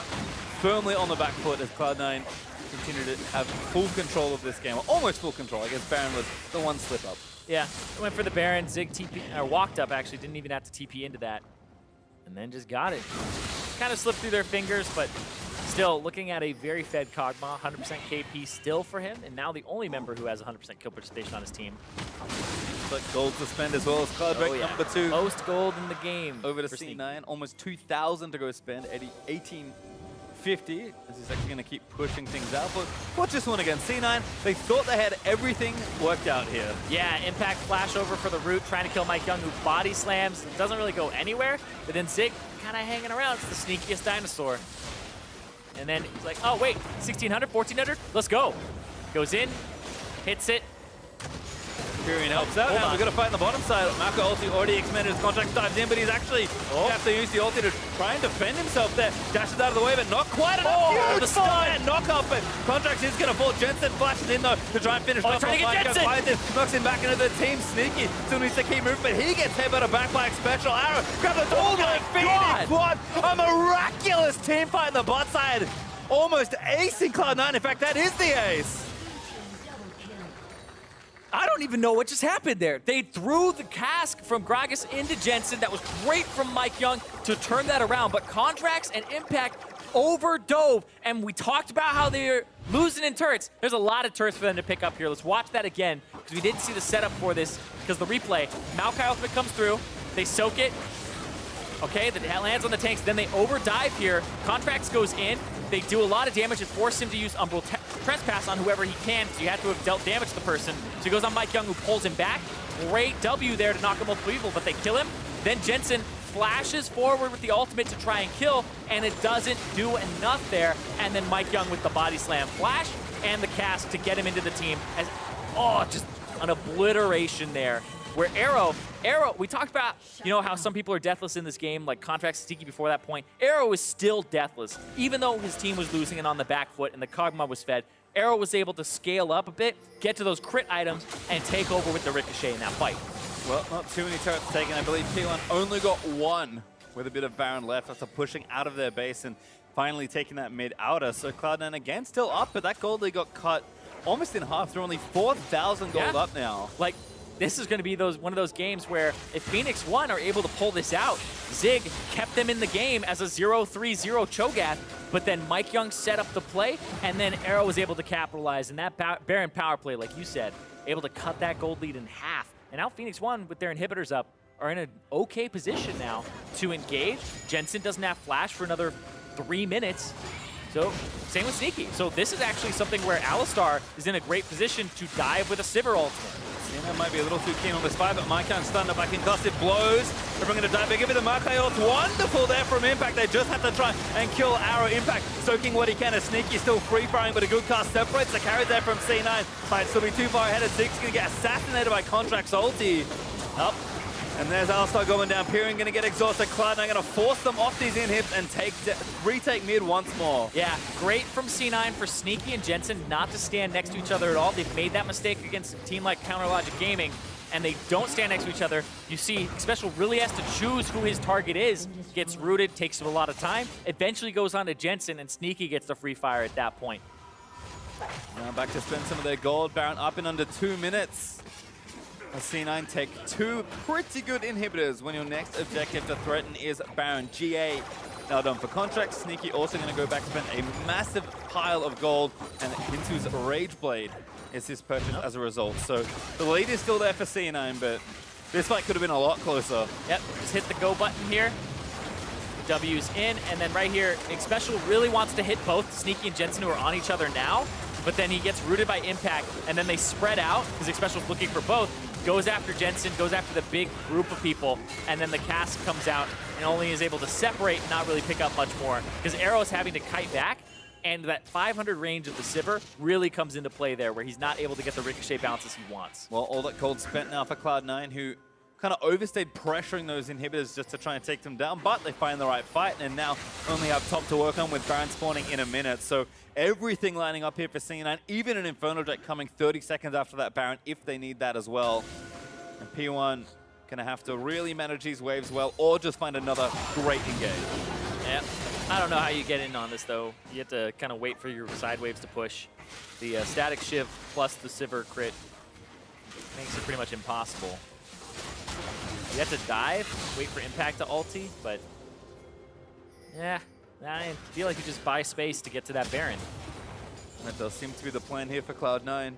firmly on the back foot as Cloud9 continue to have full control of this game, or almost full control. I guess Baron was the one slip up. Yeah, went for the Baron. Zig TP, or walked up actually, didn't even have to TP into that, and then just got it. Kind of slipped through their fingers, but still looking at a very fed Kog'Maw, 100% KP still for him, and now the only member who has 100% kill participation on his team. But gold to spend as well as Cloud number 2. Most gold in the game. Over to C9, almost 2,000 to go spend, 1850, as he's actually going to keep pushing things out. But watch this one again, C9, they thought they had everything worked out here. Yeah, impact flash over for the root, trying to kill MikeYeung, who body slams. Doesn't really go anywhere, but then Zig kind of hanging around. It's the sneakiest dinosaur. And then he's like, oh wait, 1,600, 1,400, let's go. Goes in, hits it. Pirean helps out. Now we're going to fight on the bottom side. Maokai ulti already expanded. His Contractz dives in, but he's actually have to use the ulti to try and defend himself there. Dashes out of the way, but not quite enough. The stun! Knock up, but Contractz is going to fall. Jensen flashes in though to try and finish off. Trying to get Jensen! Knocks him back into the team. Sneaky. Still needs to keep moving, but he gets hit by the back by Xpecial. Arrow grab the door. Phoenix1! A miraculous team fight on the bot side. Almost acing Cloud9. In fact, that is the ace. I don't even know what just happened there. They threw the cask from Gragas into Jensen. That was great from MikeYeung to turn that around, but Contractz and Impact overdove, and we talked about how they're losing in turrets. There's a lot of turrets for them to pick up here. Let's watch that again, because we didn't see the setup for this, because the replay. Maokai ultimate comes through. They soak it. Okay, that lands on the tanks. Then they overdive here. Contractz goes in. They do a lot of damage and force him to use Umbral Trespass on whoever he can, so you have to have dealt damage to the person. So he goes on MikeYeung, who pulls him back. Great W there to knock him multiple people, but they kill him. Then Jensen flashes forward with the ultimate to try and kill, and it doesn't do enough there. And then MikeYeung with the body slam flash and the cast to get him into the team. As just an obliteration there. Where Arrow, we talked about, you know, how some people are deathless in this game, like Contractz, Sticky before that point. Arrow is still deathless, even though his team was losing and on the back foot and the Kog'Maw was fed. Arrow was able to scale up a bit, get to those crit items, and take over with the Ricochet in that fight. Well, not too many turrets taken. I believe P1 only got one with a bit of Baron left after pushing out of their base and finally taking that mid-outer. So Cloud9 again still up, but that gold lead got cut almost in half. They're only 4,000 gold up now. Like, this is going to be one of those games where if Phoenix1 are able to pull this out, Zig kept them in the game as a 0-3-0 Cho'Gath, but then MikeYeung set up the play, and then Arrow was able to capitalize, and that Baron power play, like you said, able to cut that gold lead in half. And now Phoenix1, with their inhibitors up, are in an okay position now to engage. Jensen doesn't have flash for another 3 minutes. So, same with Sneaky. So this is actually something where Alistar is in a great position to dive with a Sivir ultimate. That might be a little too keen on this fight, but MikeYeung stunned up by concussive blows. Everyone going to dive big. Give it the Maokai ult. Wonderful there from Impact. They just have to try and kill Arrow. Impact soaking what he can as Sneaky still free-firing, but a good cast separates the carry there from C9. Might still be too far ahead. Zig's going to get assassinated by Contractz ulti. Up. And there's Alistar going down. Pirean going to get exhausted. Cloud9 going to force them off these inhibs and retake mid once more. Yeah, great from C9 for Sneaky and Jensen not to stand next to each other at all. They've made that mistake against a team like Counterlogic Gaming, and they don't stand next to each other. You see, Xpecial really has to choose who his target is. Gets rooted, takes him a lot of time, eventually goes on to Jensen, and Sneaky gets the free fire at that point. Now back to spend some of their gold. Baron up in under 2 minutes. As C9 take 2 pretty good inhibitors when your next objective to threaten is Baron. GA now done for Contractz. Sneaky also going to go back to spend a massive pile of gold, and Hintu's Rage Blade is his purchase as a result. So the lead is still there for C9, but this fight could have been a lot closer. Yep, just hit the go button here. The W's in, and then right here, Xpecial really wants to hit both Sneaky and Jensen, who are on each other now, but then he gets rooted by Impact, and then they spread out, because Xpecial's looking for both, goes after Jensen, goes after the big group of people, and then the cast comes out and only is able to separate and not really pick up much more, because Arrow's having to kite back, and that 500 range of the Sivir really comes into play there, where he's not able to get the ricochet bounces he wants. Well, all that gold spent now for Cloud9, who kind of overstayed pressuring those inhibitors just to try and take them down, but they find the right fight, and now only have top to work on with Baron spawning in a minute. So everything lining up here for C9, even an Inferno Jet coming 30 seconds after that Baron, if they need that as well. And P1 gonna have to really manage these waves well, or just find another great engage. Yeah, I don't know how you get in on this though. You have to kind of wait for your side waves to push. The static shiv plus the Sivir crit makes it pretty much impossible. You have to dive, wait for Impact to ulti, but yeah, I feel like you just buy space to get to that Baron. That does seem to be the plan here for Cloud9.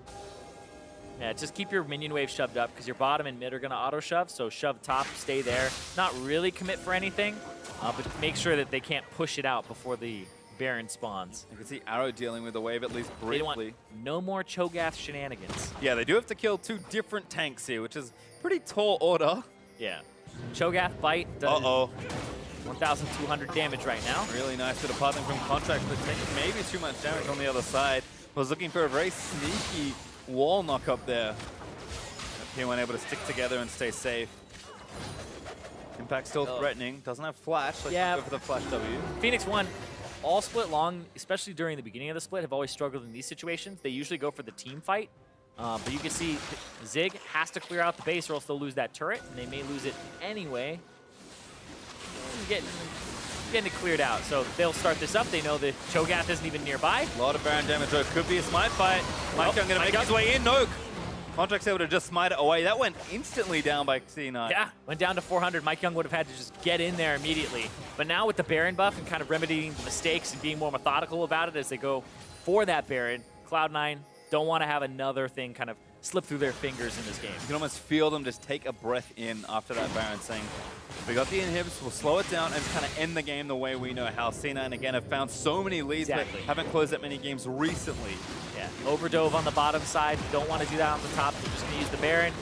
Yeah, just keep your minion wave shoved up, because your bottom and mid are going to auto-shove, so shove top, stay there. Not really commit for anything, but make sure that they can't push it out before the Baron spawns. You can see Arrow dealing with the wave at least briefly. They want no more Cho'Gath shenanigans. Yeah, they do have to kill 2 different tanks here, which is pretty tall order. Yeah. Cho'Gath bite does 1,200 damage right now. Really nice bit of pathing from Contractz, but taking maybe too much damage on the other side. Was looking for a very sneaky wall knock up there. P1 able to stick together and stay safe. Impact still threatening. Doesn't have flash. Let's go for the flash W. Phoenix1, all split long, especially during the beginning of the split, have always struggled in these situations. They usually go for the team fight. But you can see Zig has to clear out the base or else they'll lose that turret, and they may lose it anyway. Getting it cleared out, so they'll start this up. They know that Cho'Gath isn't even nearby. A lot of Baron damage, though. Could be a smite fight. MikeYeung going to make his way in. No. Contractz able to just smite it away. That went instantly down by C9. Yeah, went down to 400. MikeYeung would have had to just get in there immediately. But now with the Baron buff and kind of remedying the mistakes and being more methodical about it as they go for that Baron, Cloud9 don't want to have another thing kind of slip through their fingers in this game. You can almost feel them just take a breath in after that Baron, saying, we got the inhibs, we'll slow it down and just kind of end the game the way we know how. C9 again have found so many leads, but haven't closed that many games recently. Yeah, overdove on the bottom side. Don't want to do that on the top. They're just going to use the Baron.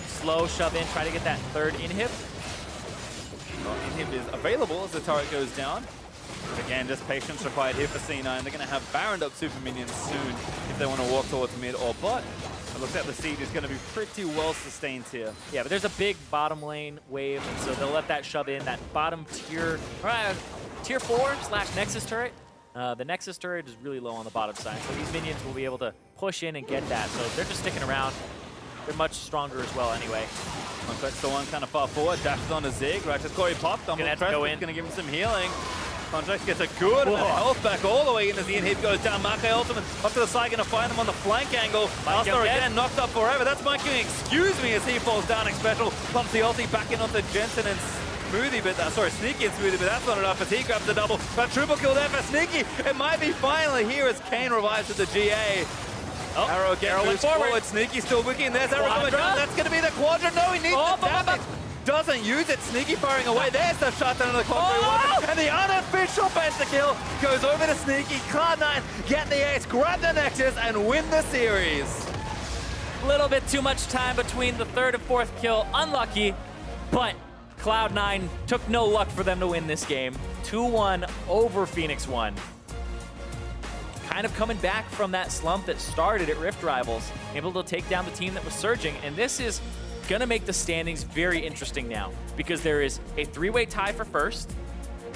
Slow shove in, try to get that third inhib. Well, inhib is available as the turret goes down. Again, just patience required here for C9. They're going to have Baroned up super minions soon if they want to walk towards mid or bot. It looks like the siege is going to be pretty well sustained here. Yeah, but there's a big bottom lane wave, and so they'll let that shove in. That bottom tier 4/Nexus turret. The Nexus turret is really low on the bottom side, so these minions will be able to push in and get that. So they're just sticking around. They're much stronger as well anyway. Contractz the one kind of far forward, dashes on to Zig. Righteous Corki popped. Gonna have to go in. Going to give him some healing. Contractz gets a good amount of health back all the way in as the inhib goes down. Maokai ultimate up to the side, going to find him on the flank angle. Alistar again knocked up forever. That's MikeYeung, excuse me, as he falls down. Xpecial pumps the ulti back in onto Jensen and Smoothie, but sorry, Sneaky and Smoothie, but that's not enough as he grabs the double. But triple kill there for Sneaky. It might be finally here as Kayn revives with the GA. Arrow again moves forward. Sneaky still wicking. There's Arrow coming down. That's going to be the quadrant. No, he needs the damage. Doesn't use it. Sneaky firing away. There's the shutdown of the concrete one. And the unofficial penta-kill goes over to Sneaky. Cloud9 get the ace, grab the Nexus, and win the series. A little bit too much time between the third and fourth kill. Unlucky, but Cloud9 took no luck for them to win this game. 2-1 over Phoenix1. Kind of coming back from that slump that started at Rift Rivals, able to take down the team that was surging, and this is going to make the standings very interesting now because there is a 3-way tie for first,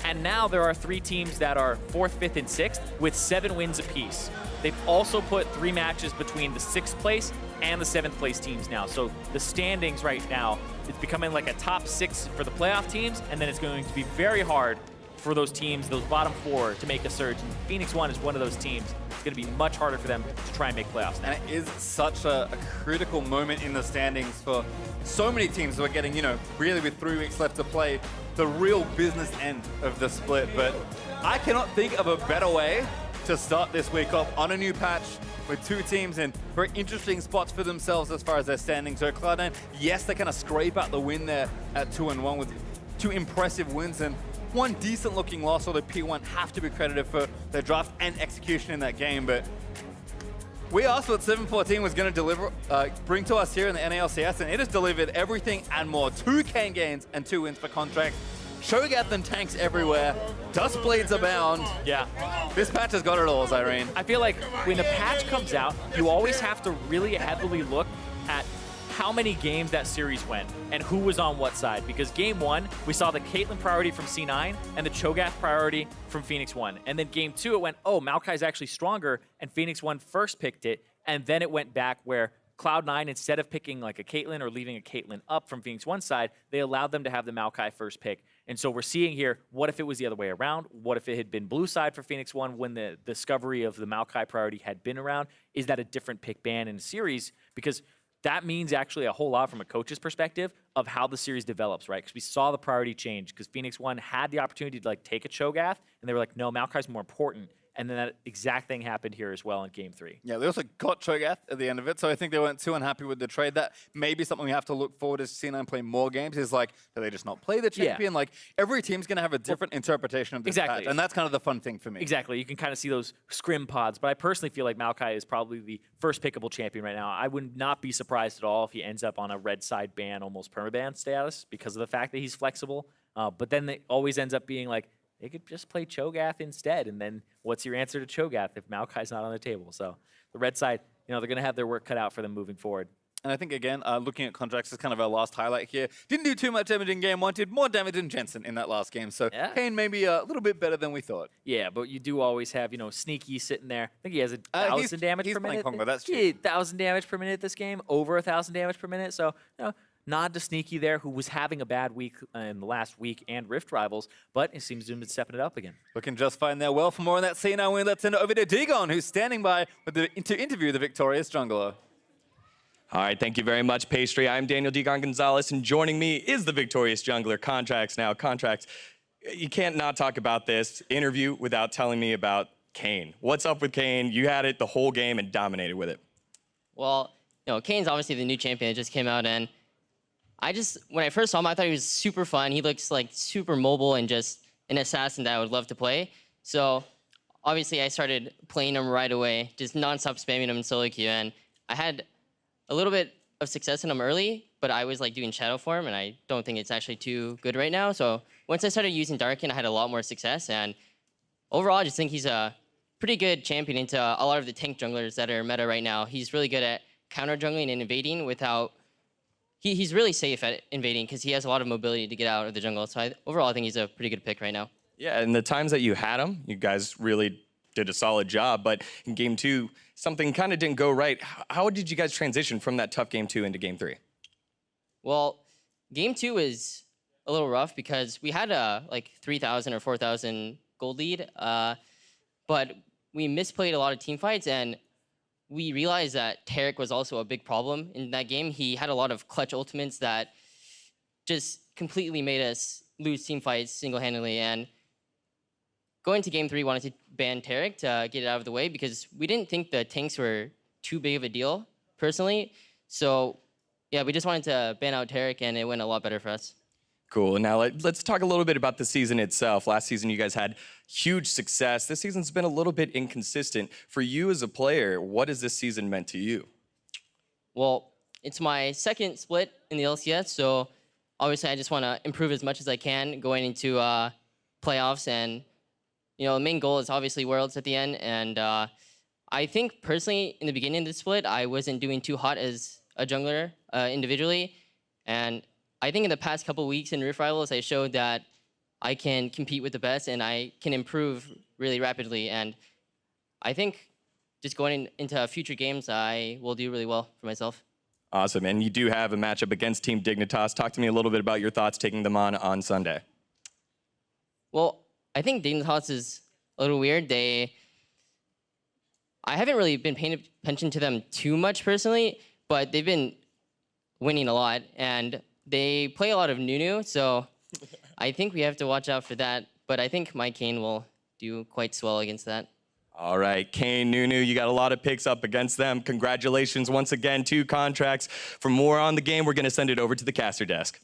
and now there are 3 teams that are 4th, 5th, and 6th with 7 wins apiece. They've also put 3 matches between the 6th place and the 7th place teams now. So the standings right now, it's becoming like a top 6 for the playoff teams, and then it's going to be very hard for those teams, those bottom 4, to make a surge. And Phoenix1 is one of those teams. It's going to be much harder for them to try and make playoffs now. And it is such a critical moment in the standings for so many teams who are getting, really with 3 weeks left to play, the real business end of the split. But I cannot think of a better way to start this week off on a new patch with 2 teams in very interesting spots for themselves as far as their standings. So Cloud9, yes, they kind of scrape out the win there at 2-1 with 2 impressive wins and 1 decent-looking loss, although P1 have to be credited for their draft and execution in that game. But we asked what 714 was going to deliver, bring to us here in the NA LCS, and it has delivered everything and more. 2 Kayn gains and 2 wins for Contractz. Cho'Gath and tanks everywhere. Dust blades abound. Yeah. This patch has got it all, Zirene. I feel like when a patch comes out, you always have to really heavily look at how many games that series went and who was on what side. Because game 1, we saw the Caitlyn priority from C9 and the Cho'Gath priority from Phoenix1. And then game 2, it went, oh, Maokai's actually stronger, and Phoenix1 first picked it. And then it went back where Cloud9, instead of picking like a Caitlyn or leaving a Caitlyn up from Phoenix1's side, they allowed them to have the Maokai first pick. And so we're seeing here, what if it was the other way around? What if it had been blue side for Phoenix1 when the discovery of the Maokai priority had been around? Is that a different pick ban in a series? Because that means actually a whole lot from a coach's perspective of how the series develops, right? Because we saw the priority change because Phoenix1 had the opportunity to take a Cho'Gath, and they were like, no, Maokai's more important. And then that exact thing happened here as well in game 3. Yeah, they also got Cho'Gath at the end of it, so I think they weren't too unhappy with the trade. That may be something we have to look forward to C9 play more games, is like, do they just not play the champion? Yeah. Like, every team's going to have a different interpretation of this patch, and that's kind of the fun thing for me. Exactly. You can kind of see those scrim pods, but I personally feel like Maokai is probably the first pickable champion right now. I would not be surprised at all if he ends up on a red side ban, almost permaban status, because of the fact that he's flexible. But then it always ends up being like, they could just play Cho'Gath instead, and then what's your answer to Cho'Gath if Maokai's not on the table? So the red side, they're going to have their work cut out for them moving forward. And I think, again, looking at Contractz is kind of our last highlight here. Didn't do too much damage in game 1, did more damage than Jensen in that last game. So yeah. Kayn maybe a little bit better than we thought. Yeah, but you do always have, Sneaky sitting there. I think he has 1,000 damage per minute. Kong'Maw, that's true. 1,000 damage per minute this game, over 1,000 damage per minute. So, nod to Sneaky there, who was having a bad week in the last week and Rift Rivals, but it seems to have been stepping it up again. Looking just fine there. Well, for more on that C9 win, let's send it over to Digon, who's standing by to interview the victorious jungler. All right, thank you very much, Pastry. I'm Daniel Digon Gonzalez, and joining me is the victorious jungler, Contractz. Now, Contractz, you can't not talk about this interview without telling me about Kayn. What's up with Kayn? You had it the whole game and dominated with it. Well, Kayn's obviously the new champion that just came out, and when I first saw him, I thought he was super fun. He looks like super mobile and just an assassin that I would love to play. So obviously I started playing him right away, just nonstop spamming him in solo queue, and I had a little bit of success in him early, but I was doing shadow form, and I don't think it's actually too good right now. So once I started using Darken, I had a lot more success, and overall I just think he's a pretty good champion into a lot of the tank junglers that are meta right now. He's really good at counter jungling and invading without... He's really safe at invading because he has a lot of mobility to get out of the jungle. So overall, I think he's a pretty good pick right now. Yeah, and the times that you had him, you guys really did a solid job. But in game 2, something kind of didn't go right. How did you guys transition from that tough game 2 into game 3? Well, game 2 is a little rough because we had a 3,000 or 4,000 gold lead, but we misplayed a lot of team fights, and we realized that Taric was also a big problem in that game. He had a lot of clutch ultimates that just completely made us lose team fights single-handedly. And going to game 3, wanted to ban Taric to get it out of the way because we didn't think the tanks were too big of a deal, personally. So, yeah, we just wanted to ban out Taric, and it went a lot better for us. Cool. Now let's talk a little bit about the season itself. Last season, you guys had huge success. This season's been a little bit inconsistent. For you as a player, what has this season meant to you? Well, it's my second split in the LCS, so obviously I just want to improve as much as I can going into playoffs. And, the main goal is obviously Worlds at the end. And I think personally, in the beginning of the split, I wasn't doing too hot as a jungler individually. And I think in the past couple weeks in Rift Rivals, I showed that I can compete with the best and I can improve really rapidly. And I think just going into future games, I will do really well for myself. Awesome. And you do have a matchup against Team Dignitas. Talk to me a little bit about your thoughts taking them on Sunday. Well, I think Dignitas is a little weird. I haven't really been paying attention to them too much personally, but they've been winning a lot, and they play a lot of Nunu, so I think we have to watch out for that. But I think Kayn will do quite swell against that. All right, Kayn, Nunu, you got a lot of picks up against them. Congratulations once again to Contractz. For more on the game, we're going to send it over to the caster desk.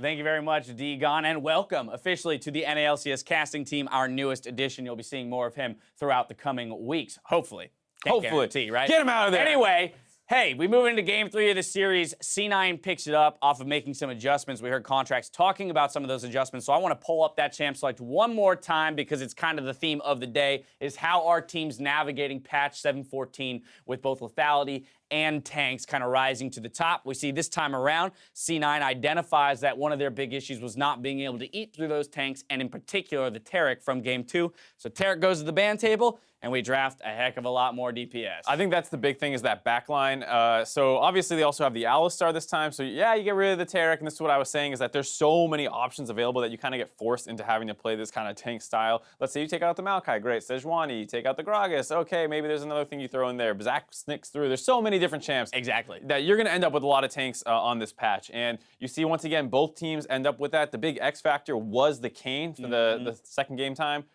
Thank you very much, D-Gon, and welcome officially to the NA LCS casting team, our newest addition. You'll be seeing more of him throughout the coming weeks, hopefully. Can't guarantee, right? Get him out of there. Anyway, hey, we move into Game 3 of the series. C9 picks it up off of making some adjustments. We heard Contractz talking about some of those adjustments, so I want to pull up that champ select one more time because it's kind of the theme of the day, is how our team's navigating patch 7.14 with both lethality and tanks kind of rising to the top. We see this time around, C9 identifies that one of their big issues was not being able to eat through those tanks, and in particular, the Taric from Game 2. So Taric goes to the ban table, and we draft a heck of a lot more DPS. I think that's the big thing is that backline. So obviously they also have the Alistar this time. So yeah, you get rid of the Taric, and this is what I was saying is that there's so many options available that you kind of get forced into having to play this kind of tank style. Let's say you take out the Maokai, great. Sejuani, you take out the Gragas, okay, maybe there's another thing you throw in there. Zach snicks through. There's so many different champs. Exactly. That you're going to end up with a lot of tanks on this patch. And you see, once again, both teams end up with that. The big X factor was the Kayn for the second game time.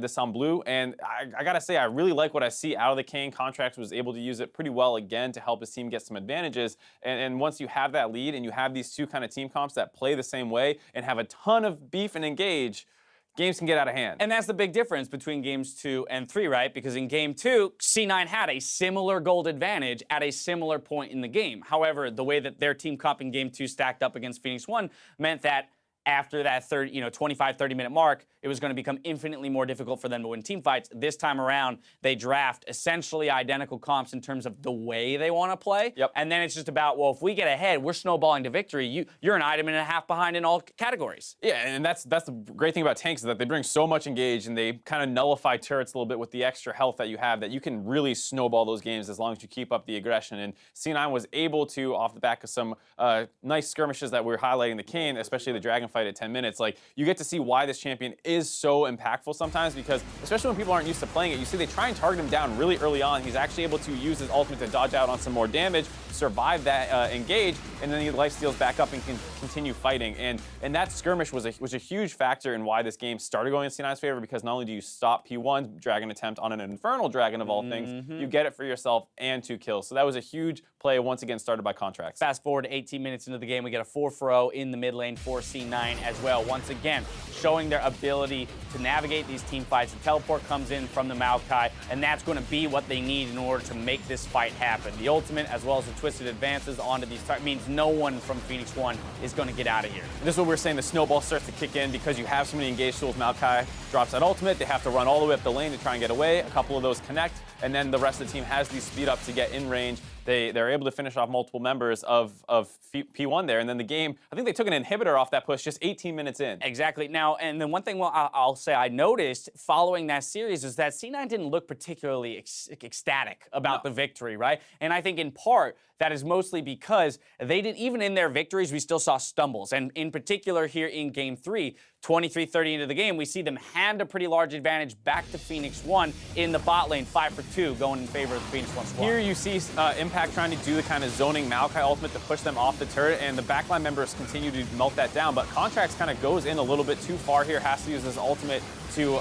This on blue, and I gotta say, I really like what I see out of the Kayn. Contractz was able to use it pretty well again to help his team get some advantages, and once you have that lead and you have these two kind of team comps that play the same way and have a ton of beef and engage, games can get out of hand. And that's the big difference between games 2 and 3, right? Because in game 2, C9 had a similar gold advantage at a similar point in the game. However, the way that their team comp in game 2 stacked up against Phoenix1 meant that after that 25-30 minute mark, it was going to become infinitely more difficult for them to win team fights. This time around, they draft essentially identical comps in terms of the way they want to play. Yep. And then it's just about, well, if we get ahead, we're snowballing to victory. You're an item and a half behind in all categories. Yeah, and that's the great thing about tanks is that they bring so much engage and they kind of nullify turrets a little bit with the extra health that you have, that you can really snowball those games as long as you keep up the aggression. And C9 was able to, off the back of some nice skirmishes that we were highlighting the Kayn, especially the Dragon fight at 10 minutes, like you get to see why this champion is so impactful sometimes, because especially when people aren't used to playing it, you see they try and target him down really early on. He's actually able to use his ultimate to dodge out on some more damage, survive that engage, and then he life steals back up and can continue fighting. And that skirmish was a huge factor in why this game started going in C9's favor, because not only do you stop P1's dragon attempt on an infernal dragon of all things, you get it for yourself and 2 kills. So that was a huge play, once again started by Contractz. Fast forward to 18 minutes into the game, we get a 4-0 in the mid lane for C9 as well. Once again, showing their ability to navigate these team fights. The teleport comes in from the Maokai, and that's going to be what they need in order to make this fight happen. The ultimate, as well as the twisted advances onto these means no one from Phoenix1 is going to get out of here. This is what we were saying, the snowball starts to kick in because you have so many engaged tools. Maokai drops that ultimate, they have to run all the way up the lane to try and get away. A couple of those connect, and then the rest of the team has these speed up to get in range. They're able to finish off multiple members of P1 there, and then the game, I think they took an inhibitor off that push just 18 minutes in. Exactly. Now, and then one thing I'll say I noticed following that series is that C9 didn't look particularly ecstatic about the victory, right? And I think in part, that is mostly because they didn't, even in their victories, we still saw stumbles. And in particular here in game 3, 23-30 into the game, we see them hand a pretty large advantage back to Phoenix1 in the bot lane, 5-for-2, going in favor of the Phoenix1 squad. Here you see Impact trying to do the kind of zoning Maokai ultimate to push them off the turret, and the backline members continue to melt that down, but Contractz kind of goes in a little bit too far here, has to use his ultimate to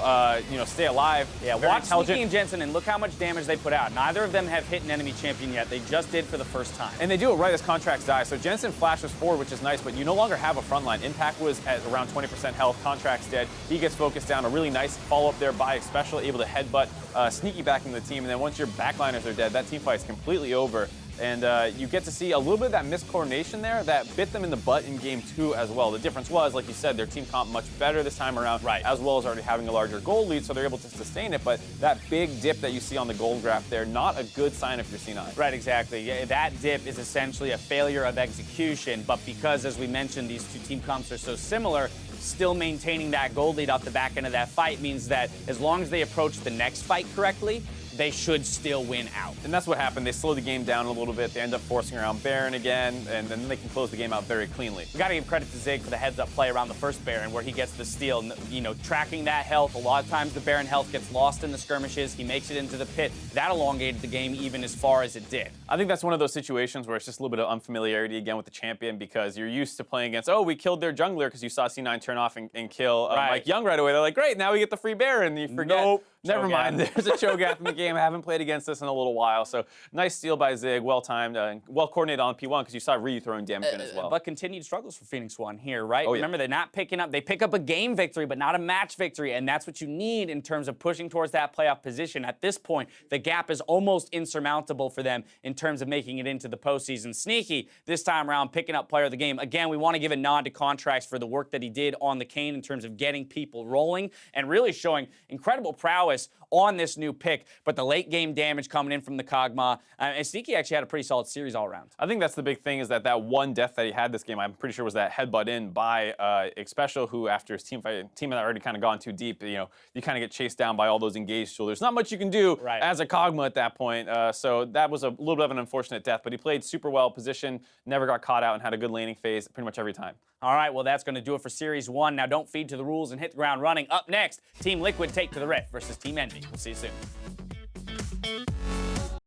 stay alive. Yeah, watch Smoothie and Jensen, and look how much damage they put out. Neither of them have hit an enemy champion yet. They just did for the first time. And they do it right as Contractz dies. So Jensen flashes forward, which is nice, but you no longer have a front line. Impact was at around 20% health. Contractz dead. He gets focused down. A really nice follow-up there by Xpecial, able to headbutt Sneaky back into the team. And then once your backliners are dead, that team fight is completely over. And you get to see a little bit of that miscoordination there that bit them in the butt in game 2 as well. The difference was, like you said, their team comp much better this time around, as well as already having a larger gold lead, so they're able to sustain it. But that big dip that you see on the gold graph there, not a good sign if you're C9. Right, exactly. Yeah, that dip is essentially a failure of execution, but because, as we mentioned, these two team comps are so similar, still maintaining that gold lead off the back end of that fight means that as long as they approach the next fight correctly, they should still win out. And that's what happened. They slowed the game down a little bit. They end up forcing around Baron again, and then they can close the game out very cleanly. We got to give credit to Zig for the heads-up play around the first Baron where he gets the steal. You know, tracking that health. A lot of times the Baron health gets lost in the skirmishes. He makes it into the pit. That elongated the game even as far as it did. I think that's one of those situations where it's just a little bit of unfamiliarity again with the champion because you're used to playing against, oh, we killed their jungler because you saw C9 turn off and kill MikeYeung right away. They're like, great, now we get the free Baron. And you forget. Nope. Never Cho'Gath. mind, there's a Cho'Gath in the game. I haven't played against this in a little while. So nice steal by Zig, well-timed, well coordinated on P1 because you saw Ryu throwing damage in as well. But continued struggles for Phoenix1 here, right? Oh, yeah. Remember, they're not picking up. They pick up a game victory, but not a match victory, and that's what you need in terms of pushing towards that playoff position. At this point, the gap is almost insurmountable for them in terms of making it into the postseason. Sneaky this time around, picking up player of the game. Again, we want to give a nod to Contractz for the work that he did on the Kayn in terms of getting people rolling and really showing incredible prowess on this new pick, but the late game damage coming in from the Kog'Maw. And Sneaky actually had a pretty solid series all around. I think that's the big thing is that one death that he had this game, I'm pretty sure was that headbutt in by Xpecial, who after his team had already kind of gone too deep, you kind of get chased down by all those engaged. So there's not much you can do as a Kog'Maw at that point. So that was a little bit of an unfortunate death, but he played super well positioned, never got caught out, and had a good laning phase pretty much every time. All right, well, that's going to do it for Series 1. Now, don't feed to the rules and hit the ground running. Up next, Team Liquid take to the Rift versus Team Envy. We'll see you soon.